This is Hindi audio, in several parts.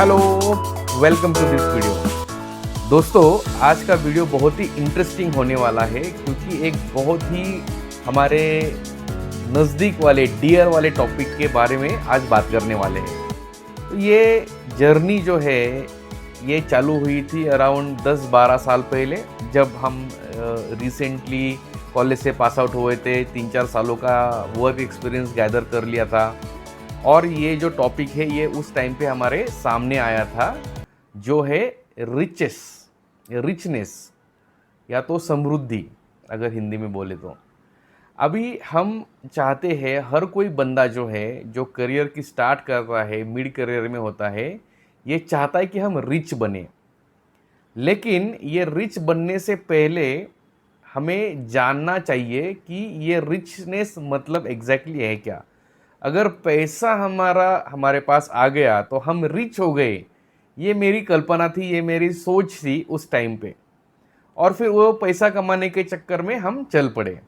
Hello, welcome to this video. दोस्तों, आज का वीडियो बहुत ही इंटरेस्टिंग होने वाला है क्योंकि एक बहुत ही हमारे नज़दीक वाले डियर वाले टॉपिक के बारे में आज बात करने वाले हैं। तो ये जर्नी जो है ये चालू हुई थी अराउंड 10-12 साल पहले, जब हम रिसेंटली कॉलेज से पास आउट हुए थे। 3-4 सालों का वर्क एक्सपीरियंस गैदर कर लिया था और ये जो टॉपिक है ये उस टाइम पे हमारे सामने आया था, जो है रिचनेस या तो समृद्धि, अगर हिंदी में बोले तो। अभी हम चाहते हैं, हर कोई बंदा जो है, जो करियर की स्टार्ट कर रहा है, मिड करियर में होता है, ये चाहता है कि हम रिच बने। लेकिन ये रिच बनने से पहले हमें जानना चाहिए कि ये रिचनेस मतलब एग्जैक्टली है क्या। अगर पैसा हमारे पास आ गया तो हम रिच हो गए, ये मेरी कल्पना थी, ये मेरी सोच थी उस टाइम पे। और फिर वो पैसा कमाने के चक्कर में हम चल पड़े।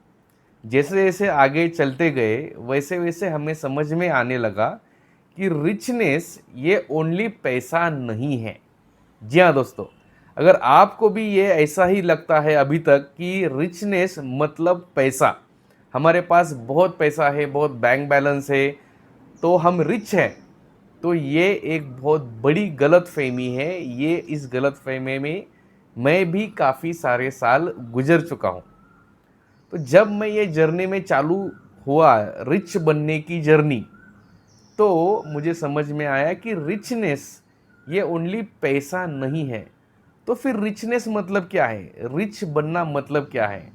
जैसे जैसे आगे चलते गए वैसे वैसे हमें समझ में आने लगा कि रिचनेस ये ओनली पैसा नहीं है। जी हाँ दोस्तों, अगर आपको भी ये ऐसा ही लगता है अभी तक कि रिचनेस मतलब पैसा, हमारे पास बहुत पैसा है, बहुत बैंक बैलेंस है तो हम रिच हैं, तो ये एक बहुत बड़ी गलतफहमी है। ये इस गलतफहमी में मैं भी काफ़ी सारे साल गुजर चुका हूँ। तो जब मैं ये जर्नी में चालू हुआ, रिच बनने की जर्नी, तो मुझे समझ में आया कि रिचनेस ये ओनली पैसा नहीं है। तो फिर रिचनेस मतलब क्या है, रिच बनना मतलब क्या है,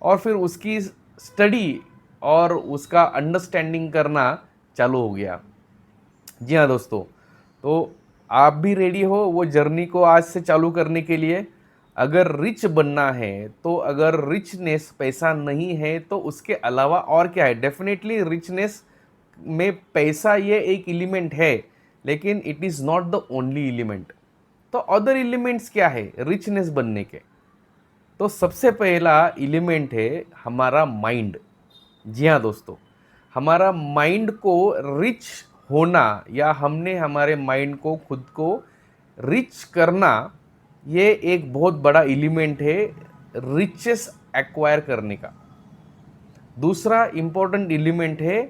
और फिर उसकी स्टडी और उसका अंडरस्टैंडिंग करना चालू हो गया। जी हाँ दोस्तों, तो आप भी रेडी हो वो जर्नी को आज से चालू करने के लिए? अगर रिच बनना है, तो अगर रिचनेस पैसा नहीं है तो उसके अलावा और क्या है? डेफिनेटली रिचनेस में पैसा ये एक एलिमेंट है, लेकिन it is not the only element. तो अदर एलिमेंट्स क्या है रिचनेस बनने के? तो सबसे पहला एलिमेंट है हमारा माइंड। जी हाँ दोस्तों, हमारा माइंड को रिच होना, या हमने हमारे माइंड को खुद को रिच करना, ये एक बहुत बड़ा एलिमेंट है रिचेस एक्वायर करने का। दूसरा इम्पोर्टेंट एलिमेंट है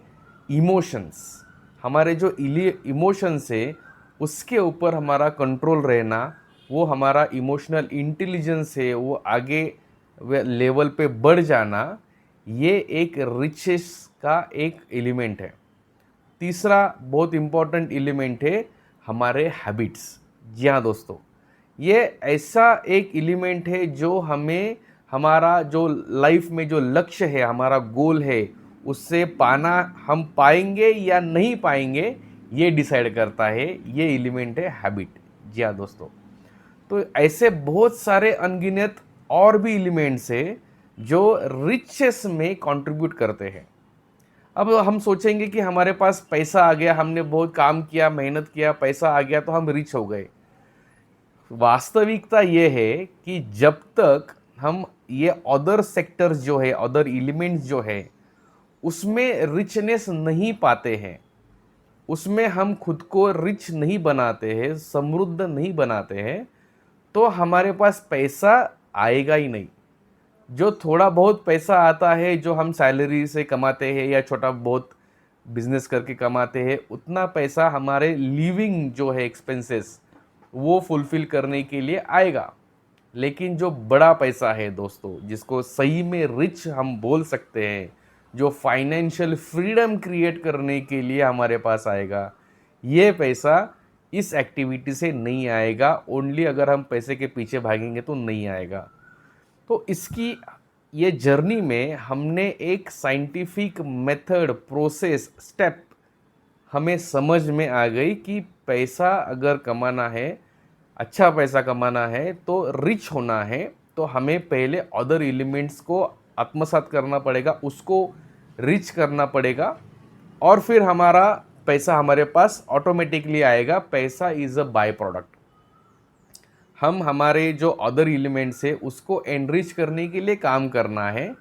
इमोशंस। हमारे जो इमोशंस है उसके ऊपर हमारा कंट्रोल रहना, वो हमारा इमोशनल इंटेलिजेंस है, वो आगे लेवल पे बढ़ जाना, ये एक रिचेस का एक एलिमेंट है। तीसरा बहुत इम्पोर्टेंट एलिमेंट है हमारे हैबिट्स। जी हाँ दोस्तों, ये ऐसा एक एलिमेंट है जो हमें हमारा जो लाइफ में जो लक्ष्य है, हमारा गोल है, उससे पाना हम पाएंगे या नहीं पाएंगे, ये डिसाइड करता है। ये एलिमेंट है हैबिट। जी हाँ दोस्तों, तो ऐसे बहुत सारे अनगिनत और भी एलिमेंट्स है जो रिचेस में कंट्रीब्यूट करते हैं। अब हम सोचेंगे कि हमारे पास पैसा आ गया, हमने बहुत काम किया, मेहनत किया, पैसा आ गया तो हम रिच हो गए। वास्तविकता ये है कि जब तक हम ये अदर सेक्टर्स जो है, अदर एलिमेंट्स जो है, उसमें रिचनेस नहीं पाते हैं, उसमें हम खुद को रिच नहीं बनाते हैं, समृद्ध नहीं बनाते हैं, तो हमारे पास पैसा आएगा ही नहीं। जो थोड़ा बहुत पैसा आता है, जो हम सैलरी से कमाते हैं या छोटा बहुत बिजनेस करके कमाते हैं, उतना पैसा हमारे लिविंग जो है एक्सपेंसेस, वो फुलफिल करने के लिए आएगा। लेकिन जो बड़ा पैसा है दोस्तों, जिसको सही में रिच हम बोल सकते हैं, जो फाइनेंशियल फ्रीडम क्रिएट करने के लिए हमारे पास आएगा, ये पैसा इस एक्टिविटी से नहीं आएगा। ओनली अगर हम पैसे के पीछे भागेंगे तो नहीं आएगा। तो इसकी ये जर्नी में हमने एक साइंटिफिक मेथड, प्रोसेस, स्टेप हमें समझ में आ गई कि पैसा अगर कमाना है, अच्छा पैसा कमाना है, तो रिच होना है, तो हमें पहले अदर एलिमेंट्स को आत्मसात करना पड़ेगा, उसको रिच करना पड़ेगा, और फिर हमारा पैसा हमारे पास ऑटोमेटिकली आएगा। पैसा इज़ अ बाय प्रोडक्ट। हम हमारे जो अदर एलिमेंट्स है उसको एनरिच करने के लिए काम करना है,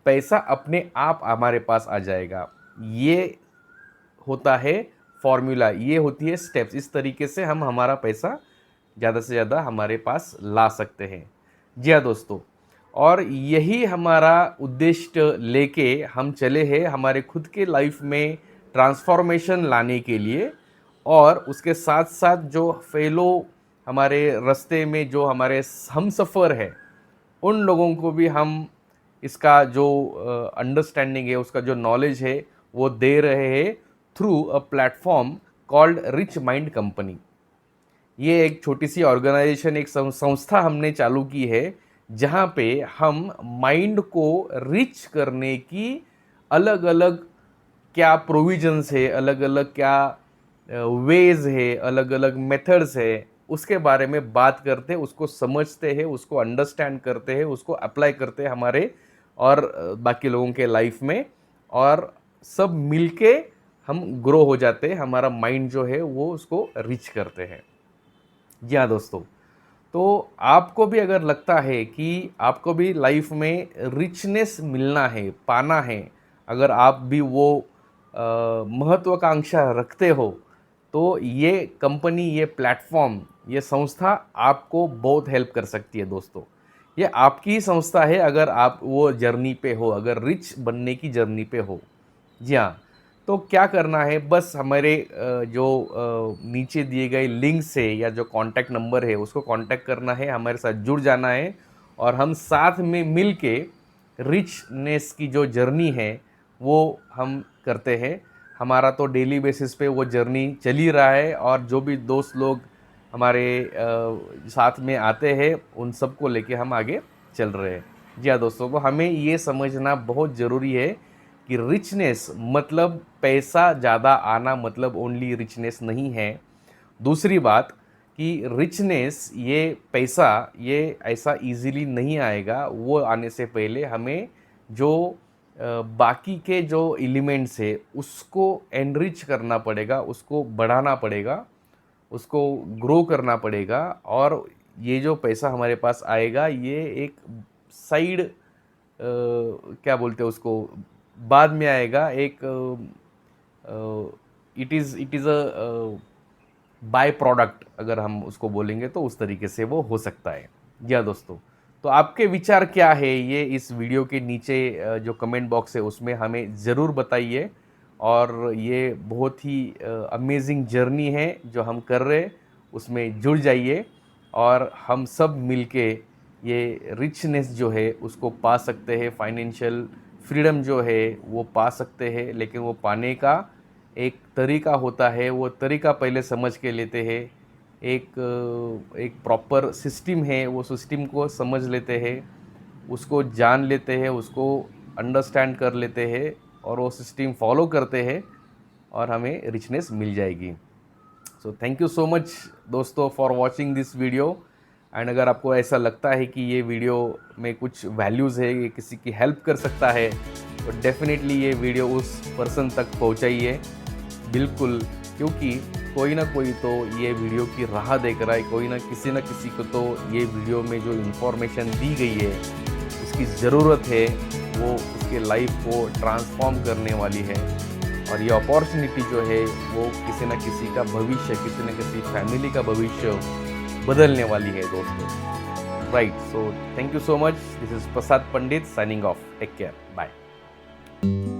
पैसा अपने आप हमारे पास आ जाएगा। ये होता है फॉर्मूला, ये होती है स्टेप्स। इस तरीके से हम हमारा पैसा ज़्यादा से ज़्यादा हमारे पास ला सकते हैं। जी हाँ दोस्तों, और यही हमारा उद्देश्य लेके हम चले हैं हमारे खुद के लाइफ में ट्रांसफॉर्मेशन लाने के लिए। और उसके साथ साथ जो फेलो हमारे रास्ते में जो हमारे हम सफ़र है, उन लोगों को भी हम इसका जो अंडरस्टैंडिंग है, उसका जो नॉलेज है, वो दे रहे हैं through a platform called rich mind company. ये एक छोटी सी ऑर्गेनाइजेशन, एक संस्था हमने चालू की है, जहाँ पे हम माइंड को रिच करने की अलग अलग क्या प्रोविजंस है, अलग अलग क्या वेज है, अलग अलग मेथड्स है, उसके बारे में बात करते हैं, उसको समझते हैं, उसको अंडरस्टैंड करते हैं, उसको अप्लाई करते हैं हमारे और बाकी लोगों के लाइफ में, और सब मिलके हम ग्रो हो जाते हैं, हमारा माइंड जो है वो उसको रिच करते हैं। जी हाँ दोस्तों, तो आपको भी अगर लगता है कि आपको भी लाइफ में रिचनेस मिलना है, पाना है, अगर आप भी वो महत्वाकांक्षा रखते हो, तो ये कंपनी, ये प्लेटफॉर्म, ये संस्था आपको बहुत हेल्प कर सकती है दोस्तों। ये आपकी ही संस्था है अगर आप वो जर्नी पे हो, अगर रिच बनने की जर्नी पे हो। जी हाँ, तो क्या करना है, बस हमारे जो नीचे दिए गए लिंक से या जो कॉन्टैक्ट नंबर है उसको कॉन्टैक्ट करना है, हमारे साथ जुड़ जाना है, और हम साथ में मिल के रिचनेस की जो जर्नी है वो हम करते हैं। हमारा तो डेली बेसिस पे वो जर्नी चल ही रहा है, और जो भी दोस्त लोग हमारे साथ में आते हैं उन सबको लेके हम आगे चल रहे हैं। जी हाँ दोस्तों, तो हमें ये समझना बहुत ज़रूरी है कि रिचनेस मतलब पैसा ज़्यादा आना मतलब ओनली रिचनेस नहीं है। दूसरी बात कि रिचनेस, ये पैसा ये ऐसा इजीली नहीं आएगा। वो आने से पहले हमें जो बाकी के जो एलिमेंट्स है उसको एनरिच करना पड़ेगा, उसको बढ़ाना पड़ेगा, उसको ग्रो करना पड़ेगा। और ये जो पैसा हमारे पास आएगा, ये एक साइड क्या बोलते हैं उसको, बाद में आएगा। एक it is a by product, अगर हम उसको बोलेंगे तो उस तरीके से वो हो सकता है। जी हाँ दोस्तों, तो आपके विचार क्या है, ये इस वीडियो के नीचे जो कमेंट बॉक्स है उसमें हमें ज़रूर बताइए। और ये बहुत ही अमेजिंग जर्नी है जो हम कर रहे हैं, उसमें जुड़ जाइए, और हम सब मिलके ये रिचनेस जो है उसको पा सकते हैं। फाइनेंशियल फ्रीडम जो है वो पा सकते हैं, लेकिन वो पाने का एक तरीका होता है, वो तरीका पहले समझ के लेते हैं। एक प्रॉपर सिस्टम है, वो सिस्टम को समझ लेते हैं, उसको जान लेते हैं, उसको अंडरस्टैंड कर लेते हैं, और वो सिस्टम फॉलो करते हैं, और हमें रिचनेस मिल जाएगी। So thank you so much दोस्तों for watching this video. And अगर आपको ऐसा लगता है कि ये वीडियो में कुछ वैल्यूज़ है, ये किसी की हेल्प कर सकता है, तो डेफिनेटली ये वीडियो उस पर्सन तक पहुंचाइए, बिल्कुल। क्योंकि कोई ना कोई तो ये वीडियो की राह देख रहा है, कोई ना किसी को तो ये वीडियो में जो इन्फॉर्मेशन दी गई है उसकी ज़रूरत है, वो उसके लाइफ को ट्रांसफॉर्म करने वाली है। और ये अपॉर्चुनिटी जो है वो किसी न किसी का भविष्य, किसी न किसी फैमिली का भविष्य बदलने वाली है दोस्तों। Right, so thank you so much. This is Prasad Pandit signing off. Take care, bye.